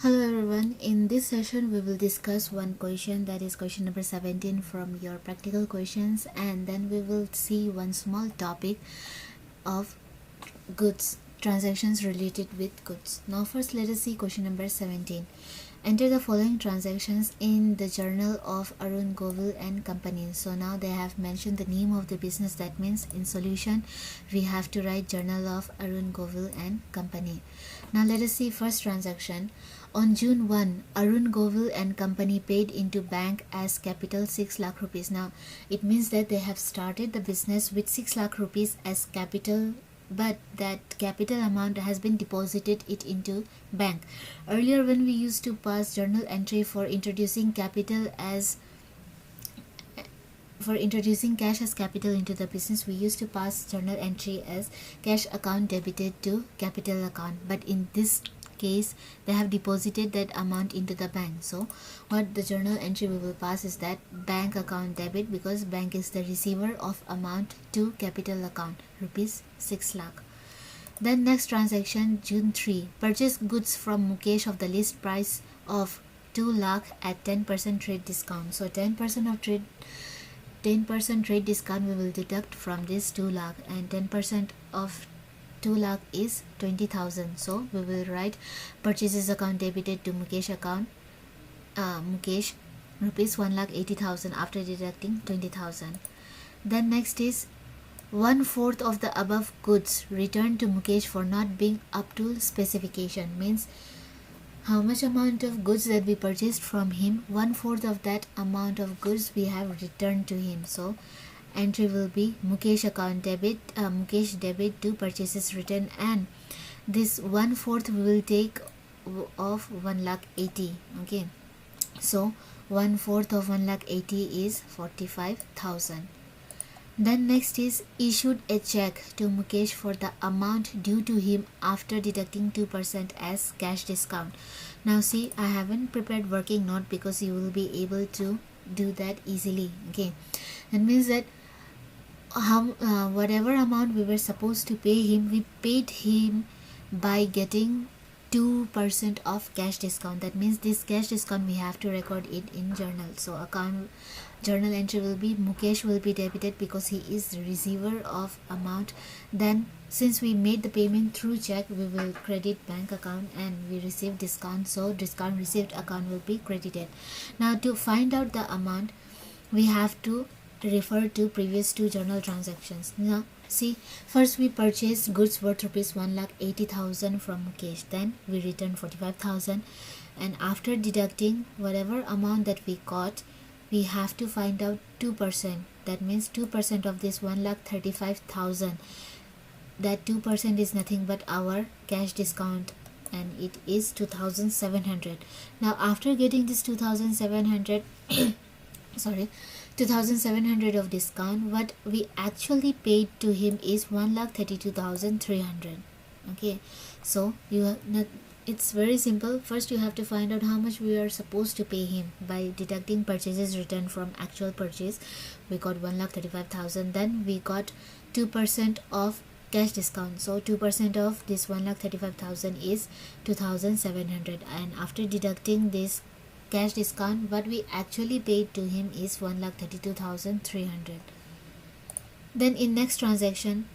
Hello everyone, in this session we will discuss one question, that is question number 17 from your practical questions, and then we will see one small topic of goods, transactions related with goods. Now first let us see question number 17. Enter the following transactions in the journal of Arun Govil and Company. So now they have mentioned the name of the business. That means in solution we have to write journal of Arun Govil and Company. Now let us see first transaction. On June 1, Arun Govil and Company paid into bank as capital 6 lakh rupees. Now it means that they have started the business with 6 lakh rupees as capital, but that capital amount has been deposited it into bank. Earlier when we used to pass journal entry for introducing capital as cash as capital into the business, we used to pass journal entry as cash account debited to capital account, but in this case they have deposited that amount into the bank. So what the journal entry we will pass is that bank account debit, because bank is the receiver of amount, to capital account rupees 6 lakh. Then next transaction, June 3, purchase goods from Mukesh of the list price of 2 lakh at 10% trade discount. So 10% trade discount we will deduct from this 2 lakh, and 10% of 2 lakh is 20,000. So we will write purchases account debited to Mukesh account, Mukesh rupees 1,80,000 after deducting 20,000. Then next is 1/4 of the above goods returned to Mukesh for not being up to specification. Means how much amount of goods that we purchased from him, 1/4 of that amount of goods we have returned to him. So entry will be Mukesh account debit, Mukesh debit to purchases returned, and this 1/4 we will take of 1,80,000. Okay, so 1/4 of 1,80,000 is 45,000. Then next is issued a check to Mukesh for the amount due to him after deducting 2% as cash discount. Now see, I haven't prepared working note because you will be able to do that easily. Okay, that means that whatever amount we were supposed to pay him, we paid him by getting 2% of cash discount. That means this cash discount we have to record it in journal. So account journal entry will be Mukesh will be debited because he is the receiver of amount. Then since we made the payment through check, we will credit bank account and we receive discount, so discount received account will be credited. Now to find out the amount, we have to refer to previous two journal transactions. Now see, first we purchased goods worth rupees 1,80,000 from Mukesh, then we returned 45,000, and after deducting whatever amount that we got, we have to find out 2%. That means 2% of this 1,35,000. That 2% is nothing but our cash discount, and it is 2,700. Now after getting this 2,700 2,700 of discount, what we actually paid to him is 1,32,300. Okay, so it's very simple. First you have to find out how much we are supposed to pay him by deducting purchases returned from actual purchase. We got 1,35,000. Then we got 2% of cash discount, so 2% of this 1,35,000 is 2,700, and after deducting this cash discount, what we actually paid to him is 1,32,300. Then in next transaction,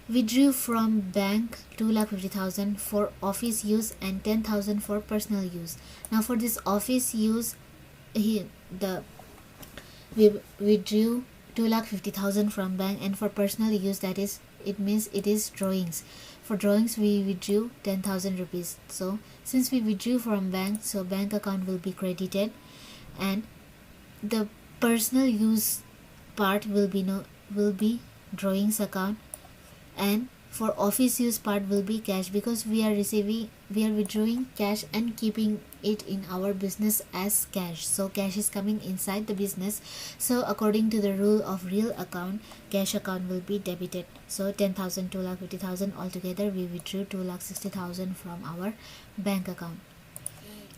we drew from bank 2,50,000 for office use and 10,000 for personal use. Now for this office use, we drew 2,50,000 from bank, and for personal use, that is, it means it is drawings. For drawings we withdrew 10,000 rupees. So since we withdrew from bank, so bank account will be credited, and the personal use part will be drawings account, and for office use part will be cash, because we are withdrawing cash and keeping it in our business as cash. So cash is coming inside the business, so according to the rule of real account, cash account will be debited. So 10,000, 2,50,000 altogether, we withdrew 2,60,000 from our bank account.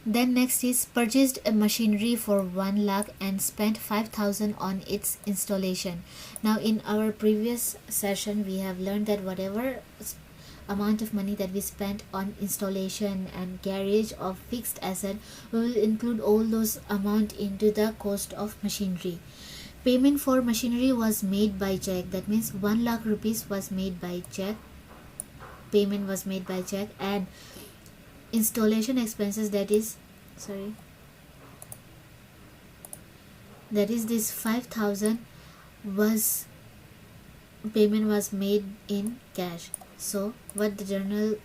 Then next is purchased a machinery for 1 lakh and spent 5,000 on its installation. Now in our previous session we have learned that whatever amount of money that we spent on installation and garage of fixed asset, we will include all those amount into the cost of machinery. Payment for machinery was made by check, that means 1 lakh rupees was made by check, payment was made by check, and installation expenses, that is this 5,000 was payment was made in cash. So what the journal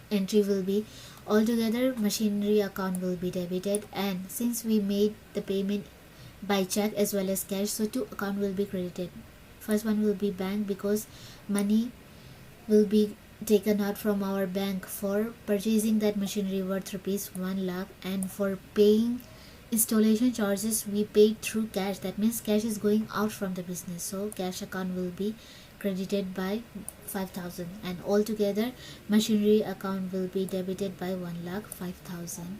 entry will be, altogether machinery account will be debited, and since we made the payment by check as well as cash, so 2 account will be credited. First one will be bank, because money will be taken out from our bank for purchasing that machinery worth rupees 1 lakh, and for paying installation charges we paid through cash, that means cash is going out from the business, so cash account will be credited by 5,000, and altogether machinery account will be debited by 1,05,000.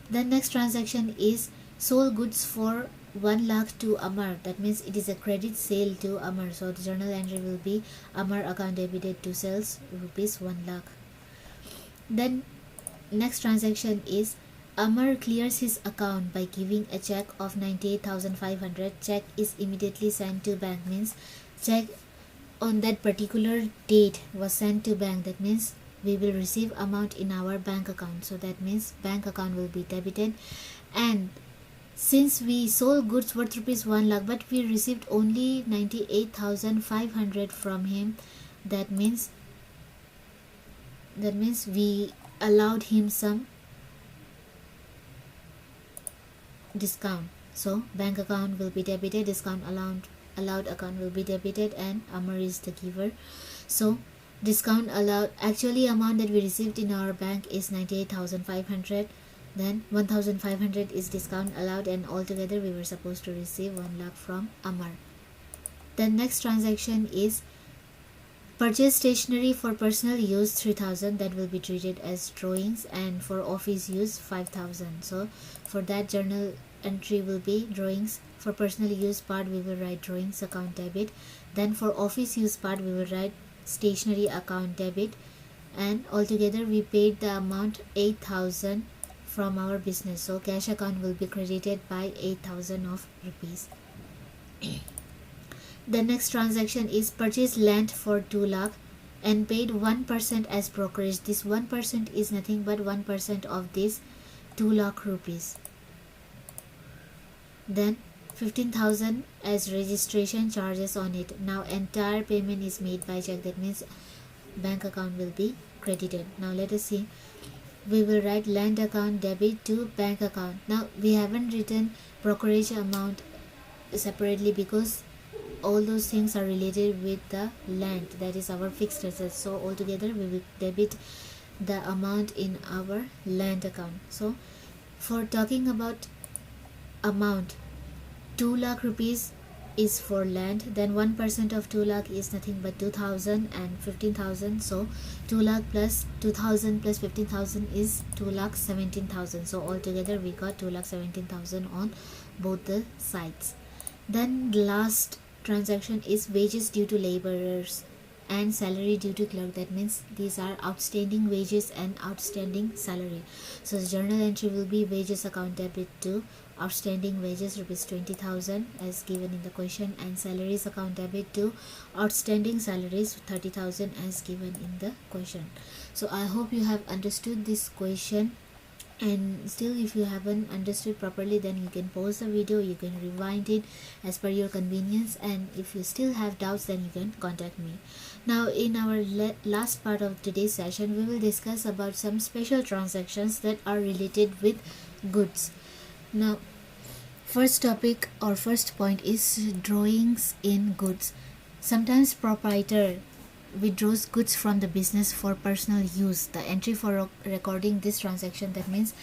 The next transaction is sold goods for 1 lakh to Amar, that means it is a credit sale to Amar, so the journal entry will be Amar account debited to sales rupees 1 lakh. Then next transaction is Amar clears his account by giving a check of 98,500. Check is immediately sent to bank, means check on that particular date was sent to bank, that means we will receive amount in our bank account, so that means bank account will be debited. And since we sold goods worth rupees 1 lakh but we received only 98,500 from him, that means we allowed him some discount, so bank account will be debited, discount allowed account will be debited, and Amar is the giver. So discount allowed, actually amount that we received in our bank is 98,500, then 1,500 is discount allowed, and altogether we were supposed to receive 1 lakh from Amar. The next transaction is purchase stationery for personal use 3,000, that will be treated as drawings, and for office use 5,000. So for that journal entry will be drawings. For personal use part we will write drawings account debit, then for office use part we will write stationery account debit, and altogether we paid the amount 8,000 from our business, so cash account will be credited by 8,000 of rupees. The next transaction is purchase land for 2 lakh and paid 1% as brokerage. This 1% is nothing but 1% of this 2 lakh rupees. Then 15,000 as registration charges on it. Now entire payment is made by check, that means bank account will be credited. Now let us see, we will write land account debit to bank account. Now we haven't written brokerage amount separately because all those things are related with the land, that is our fixed assets, so altogether we will debit the amount in our land account. So for talking about amount, 2 lakh rupees is for land, then 1% of 2 lakh is nothing but 2,000 and 15,000, so 2 lakh plus 2,000 plus 15,000 is 2,17,000, so altogether we got 2,17,000 on both the sides. Then the last transaction is wages due to laborers and salary due to clerk, that means these are outstanding wages and outstanding salary. So the journal entry will be wages account debit to outstanding wages rupees 20,000 as given in the question, and salaries account debit to outstanding salaries 30,000 as given in the question. So I hope you have understood this question, and still if you haven't understood properly, then you can pause the video, you can rewind it as per your convenience, and if you still have doubts then you can contact me. Now in our last part of today's session, we will discuss about some special transactions that are related with goods. Now first topic or first point is drawings in goods. Sometimes proprietor withdraws goods from the business for personal use. The entry for recording this transaction, that means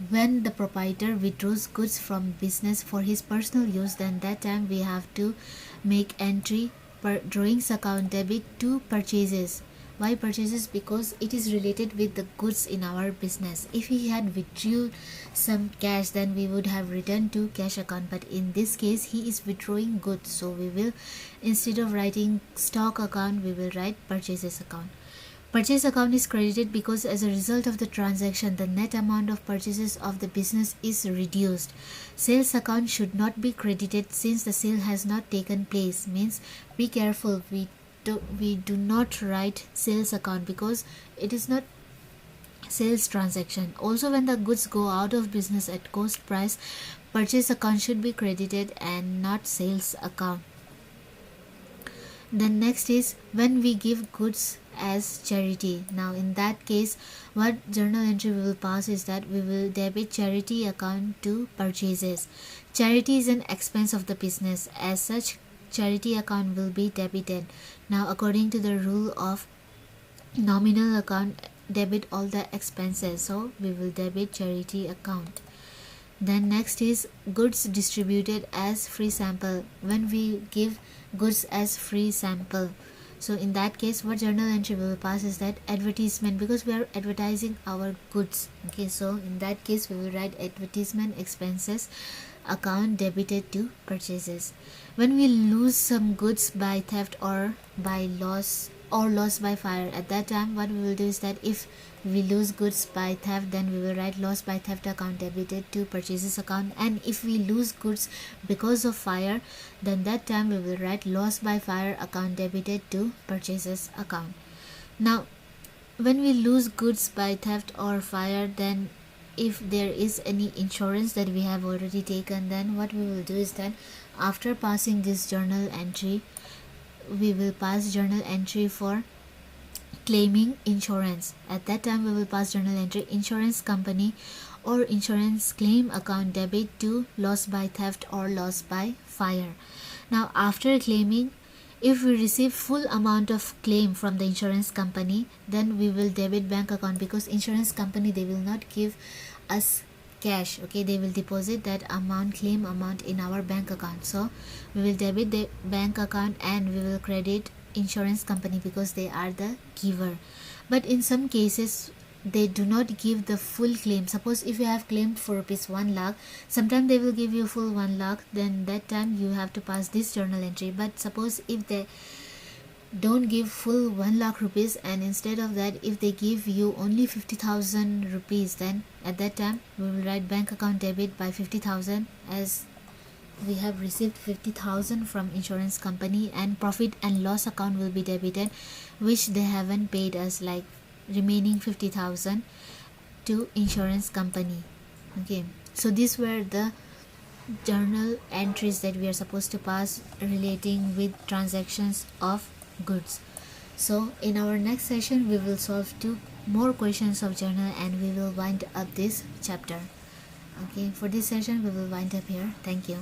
when the proprietor withdraws goods from business for his personal use, then that time we have to make entry per drawings account debit to purchases Why purchases? Because it is related with the goods in our business. If he had withdrew some cash, then we would have returned to cash account, but in this case he is withdrawing goods, so we will, instead of writing stock account, we will write purchases account. Purchase account is credited because as a result of the transaction, the net amount of purchases of the business is reduced. Sales account should not be credited since the sale has not taken place. Means be careful, we do not write sales account because it is not sales transaction. Also, when the goods go out of business at cost price, purchase account should be credited and not sales account. Then next is when we give goods as charity. Now in that case, what journal entry we will pass is that we will debit charity account to purchases. Charity is an expense of the business. As such, charity account will be debited. Now according to the rule of nominal account, debit all the expenses, so we will debit charity account. Then next is goods distributed as free sample. When we give goods as free sample, so in that case what journal entry we will pass is that advertisement, because we are advertising our goods. Okay, so in that case we will write advertisement expenses account debited to purchases. When we lose some goods by theft or by loss or loss by fire, at that time what we will do is that if we lose goods by theft, then we will write loss by theft account debited to purchases account. And if we lose goods because of fire, then that time we will write loss by fire account debited to purchases account. Now when we lose goods by theft or fire, then if there is any insurance that we have already taken, then what we will do is that after passing this journal entry, we will pass journal entry for claiming insurance. At that time we will pass journal entry insurance company or insurance claim account debit to loss by theft or loss by fire. Now after claiming, if we receive full amount of claim from the insurance company, then we will debit bank account, because insurance company, they will not give us cash. Okay, they will deposit that amount, claim amount, in our bank account. So we will debit the bank account and we will credit insurance company because they are the giver. But in some cases they do not give the full claim. Suppose if you have claimed for rupees 1 lakh, sometimes they will give you full 1 lakh, then that time you have to pass this journal entry. But suppose if they don't give full 1 lakh rupees, and instead of that if they give you only 50,000 rupees, then at that time we will write bank account debit by 50,000, as we have received 50,000 from insurance company, and profit and loss account will be debited, which they haven't paid us, like remaining 50,000 to insurance company. Okay, so these were the journal entries that we are supposed to pass relating with transactions of goods. So in our next session we will solve 2 more questions of journal and we will wind up this chapter. Okay, for this session we will wind up here. Thank you.